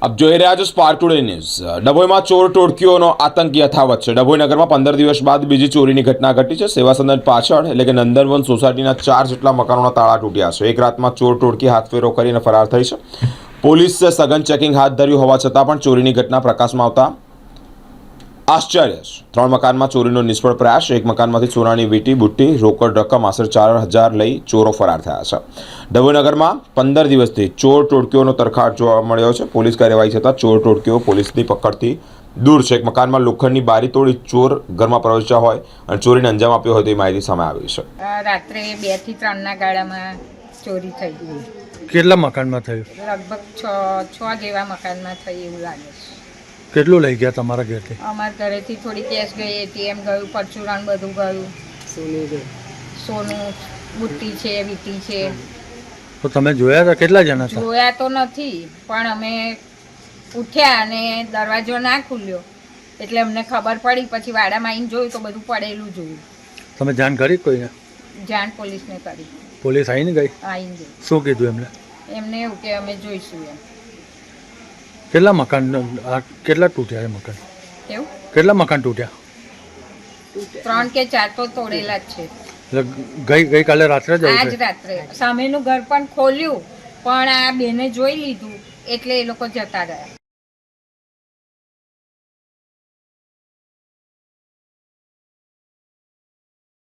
આપ જોઈ રહ્યા છો સ્પાર્ક ટુડે ન્યૂઝ। ડભોઈમાં ચોર ટોળકીઓનો આતંક યથાવત છે। ડભોઈ નગરમાં 15 દિવસ બાદ બીજી ચોરીની ઘટના ઘટી છે। સેવા સદન પાછળ એટલે કે નંદનવન સોસાયટીના 4 જેટલા મકાનોના તાળા તૂટ્યા છે। એક રાતમાં ચોર ટોળકી હાથફેરો કરીને ફરાર થઈ છે। પોલીસે સઘન ચેકિંગ હાથ ધર્યું હોવા છતાં પણ ચોરીની ઘટના પ્રકાશમાં આવતા આશ્ચર્ય છે। 3 મકાનમાં ચોરીનો નિષ્ફળ પ્રયાસ। એક મકાનમાંથી સોનાની વીંટી બુટ્ટી રોકડ રકમ આશરે 4000 લઈ ચોરો ફરાર થયા છે। ડભોઈ નગરમાં 15 દિવસથી ચોર ટોળકીઓનો તરખાટ જોવા મળ્યો છે। પોલીસ કાર્યવાહી છતાં ચોર ટોળકીઓ પોલીસની પકડથી દૂર છે। એક મકાનમાં લોખંડની બારી તોડી ચોર ઘરમાં પ્રવેશ્યા હોય અને ચોરીને અંજામ આપ્યો હોય તેવી માહિતી સામે આવી છે। રાત્રે 2 થી 3 ના ગાળામાં ચોરી થઈ। કેટલા મકાનમાં થયું? લગભગ 6 જેવા મકાનમાં થઈ એવું લાગે છે। કેટલું લઈ ગયા તમારા ઘરેથી? અમારા ઘરેથી થોડી કેશ ગઈ, એટીએમ ગયું, પરચુરણ બધું ગયું, સોનું બુટ્ટી છે, વીંટી છે। તો તમે જોયા હતા? કેટલા જણા હતા? જોયા તો નથી, પણ અમે ઉઠ્યા અને દરવાજો ના ખુલ્યો એટલે અમને ખબર પડી। પછી વાડામાં આવીને જોયું તો બધું પડેલું જોયું। તમે જાણ કરી કોઈને? જાણ પોલીસને કરી। પોલીસ આવીને ગઈ? આવીને ગઈ। શું કીધું એમને? એમને એવું કે અમે જોઈશું એમ। કેટલા મકાન કેટલા તૂટ્યા એ મકાન? એવું કેટલા મકાન તૂટ્યા? 3 કે 4 તો તોડેલા જ છે। એટલે ગઈકાલે રાત્રે જ આજ રાત્રે સામેનું ઘર પણ ખોલ્યું, પણ આ બેને જોઈ લીધું એટલે એ લોકો જતા રહ્યા।